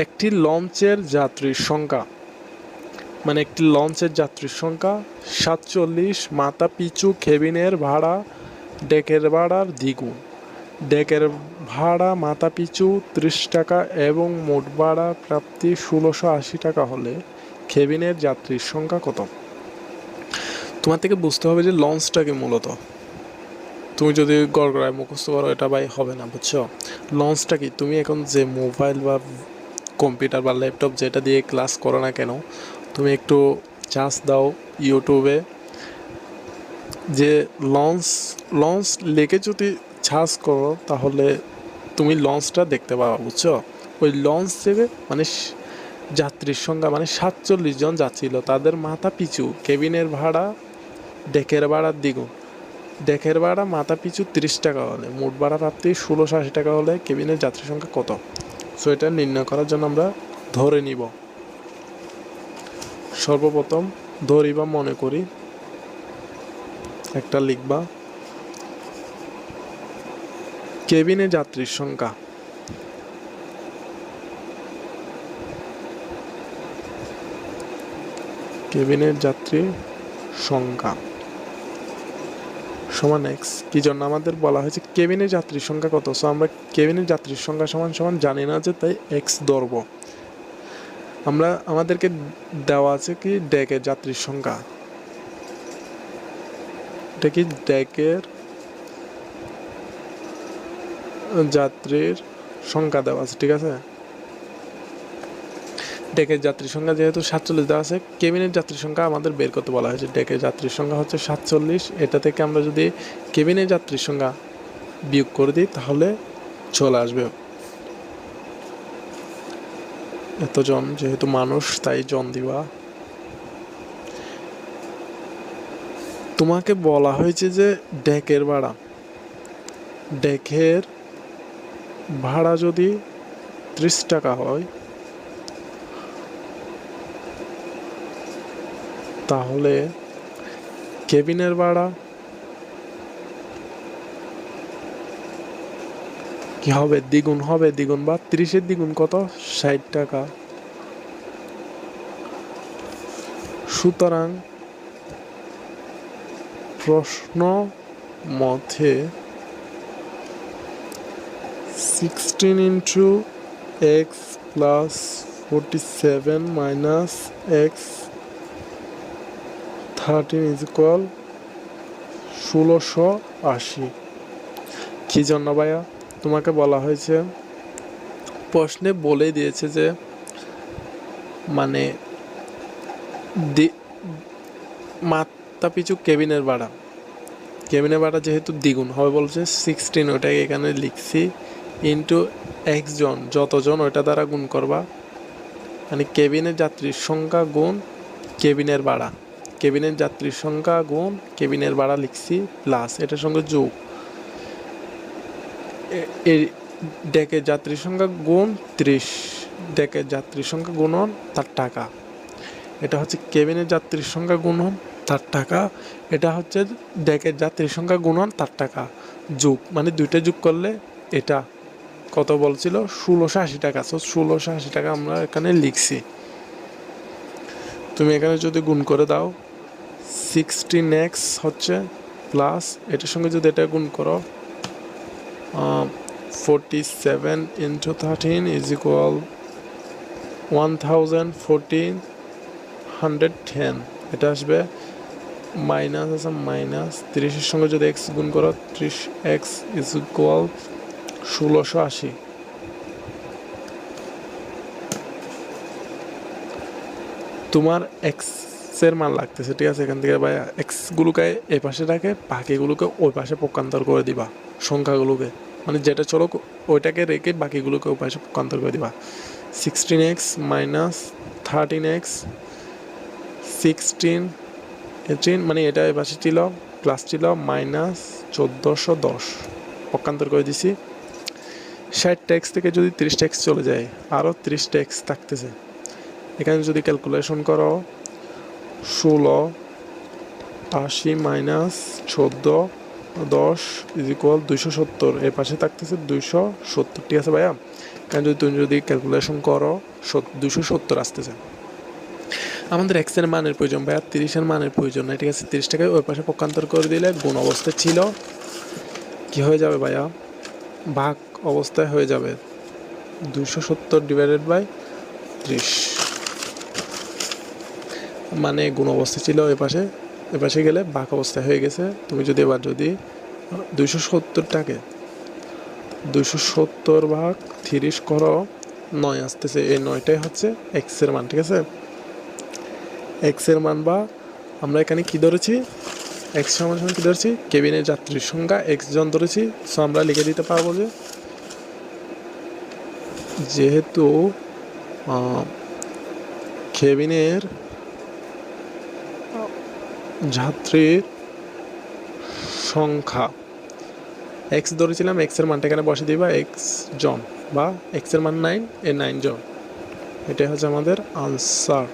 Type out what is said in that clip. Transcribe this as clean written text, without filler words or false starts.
একটি লঞ্চের যাত্রীর সংখ্যা, মানে একটি লঞ্চের যাত্রীর সংখ্যা 47, মাথা পিছু কেবিনের ভাড়া ডেকের ভাড়ার দ্বিগুণ। ডেকের ভাড়া মাথা পিছু 30 টাকা এবং মোট ভাড়া প্রাপ্তি 1680 টাকা হলে কেবিনের যাত্রীর সংখ্যা কত? তোমার থেকে বুঝতে হবে যে লঞ্চটাকে মূলত, তুমি যদি গড়গড়ায় মুখস্থ করো এটা ভাই হবে না, বুঝছো? লঞ্চটা কি, তুমি এখন যে মোবাইল বা কম্পিউটার বা ল্যাপটপ যেটা দিয়ে ক্লাস করো না কেন, তুমি একটু চার্জ দাও ইউটিউবে, যে লঞ্চ লঞ্চ লেগে যদি সার্চ করো তাহলে তুমি লঞ্চটা দেখতে পাবা, বুঝছো? ওই লঞ্চ থেকে মানে যাত্রীর সংখ্যা মানে 47 জন যাচ্ছিল, তাদের মাথা পিছু কেবিনের ভাড়া ডেকের ভাড়ার দ্বিগুণ। ডেকের ভাড়া মাথা পিছু 30 টাকা হলে মোট ভাড়া প্রাপ্তি 1680 টাকা হলে কেবিনের যাত্রী সংখ্যা কত? সো এটা নির্ণয় করার জন্য আমরা ধরে নিব, সর্বপ্রথম ধরি বা মনে করি একটা লিখবা কেবিনে যাত্রীর সংখ্যা কেবিনের যাত্রীর সংখ্যা সমান এক্স। কি জন্য আমাদের বলা হয়েছে কেবিনের যাত্রীর সংখ্যা কত? সো আমরা কেবিনের যাত্রীর সংখ্যা সমান সমান জানি না, যে তাই এক্স ধরব। আমরা আমাদেরকে দেওয়া আছে কি ডেকের যাত্রীর সংখ্যা, এটা কি ডেকের যাত্রীর সংখ্যা দেওয়া আছে, ঠিক আছে? ডেকের যাত্রীর সংখ্যা যেহেতু 47 দেওয়া আছে, কেবিনের যাত্রীর সংখ্যা আমাদের বের করতে বলা হয়েছে। ডেকের যাত্রীর সংখ্যা হচ্ছে 47, এটা থেকে আমরা যদি কেবিনের যাত্রীর সংখ্যা বিয়োগ করে দিই তাহলে চলে আসবে এতজন, যেহেতু মানুষ তাই জন দিবা। তোমাকে বলা হয়েছে যে ডেকের ভাড়া যদি 30 টাকা হয় তাহলে কেবিনের ভাড়া কি হবে? দ্বিগুণ হবে। দ্বিগুণ বা 30-এর দ্বিগুণ কত? 60 টাকা। সুতরাং প্রশ্ন মতে 16 into x plus 47 minus x 13 is equal 1680। কি জন্য ভাইয়া? তোমাকে বলা হয়েছে, প্রশ্নে বলে দিয়েছে যে মানে মাথা পিছু কেবিনের ভাড়া যেহেতু দ্বিগুণ হবে বলছে 16, ওটাকে এখানে লিখছি, ইন্টু এক্স জন, যতজন ওইটা দ্বারা গুণ করবা, মানে কেবিনের যাত্রীর সংখ্যা গুণ কেবিনের যাত্রীর সংখ্যা গুণ কেবিনের ভাড়া লিখছি, প্লাস এটার সঙ্গে যোগ ডেকের যাত্রীর সংখ্যা গুণ 30, ডেকের যাত্রীর সংখ্যা গুণন তার টাকা। এটা হচ্ছে কেবিনের যাত্রীর সংখ্যা গুণন তার টাকা, এটা হচ্ছে ডেকের যাত্রীর সংখ্যা গুণন তার টাকা যোগ, মানে দুইটা যোগ করলে এটা কত বলছিল? 1680 টাকা। সো 1680 টাকা আমরা এখানে লিখছি। তুমি এখানে যদি গুণ করে দাও 16x হচ্ছে প্লাস এটার সঙ্গে যদি এটা গুণ করো 47 ইন্টু 13 ইজ ইকুয়াল 1410, এটা আসবে মাইনাস আছে মাইনাস 30-এর সঙ্গে যদি এক্স গুণ করো 30x ইজ ইকুয়াল 1680। তোমার এক্সের মান লাগতেছে, ঠিক আছে? এখান থেকে ভাই এক্সগুলোকে এই পাশে রাখে, বাকিগুলোকে ওই পাশে পক্ষান্তর করে দিবা, সংখ্যাগুলোকে মানে যেটা চলো ওইটাকে রেখে বাকিগুলোকে ওই পাশে পক্ষান্তর করে দিবা। 16x মাইনাস 13x 18 মানে এটা এই পাশে ছিল প্লাস ছিল মাইনাস 1410, পক্ষান্তর করে দিছি। 60x থেকে যদি 30x চলে যায় আরও 30x থাকতেছে, এখানে যদি ক্যালকুলেশন করো 1680 মাইনাস 14 10 ইজ ইকুয়াল 270, এর পাশে থাকতেছে 270, ঠিক আছে ভাইয়া? কারণ তুমি যদি ক্যালকুলেশন করো 270 আসতেছে। আমাদের এক্স এর মানের প্রয়োজন ভাইয়া, 30-এর মানের প্রয়োজন নাই, ঠিক আছে? 30টাকে ওই পাশে পক্ষান্তর করে দিলে গুণ অবস্থায় ছিল, কি হয়ে যাবে ভাইয়া? ভাগ অবস্থায় হয়ে যাবে 270 ডিভাইডেড বাই 30, মানে গুণ অবস্থায় ছিল এ পাশে গেলে ভাগ অবস্থায় হয়ে গেছে। তুমি যদি এবার যদি 270টাকে 270 ভাগ 30 করো, 9 আসতেছে। এই 9টাই হচ্ছে এক্স এর মান, ঠিক আছে? এক্স এর মান, বা আমরা এখানে কি ধরেছি? এক্স সমান সমান কি ধরেছি? কেবিনের যাত্রীর সংখ্যা এক্স জন ধরেছি। সো আমরা লিখে দিতে পারবো যে যেহেতু কেবিনের যাত্রীর সংখ্যা এক্স ধরেছিলাম, এক্স এর মানটা এখানে বসে দিবা এক্স জন, বা এক্স এর মান 9, এ 9 জন। এটাই হচ্ছে আমাদের আনসার।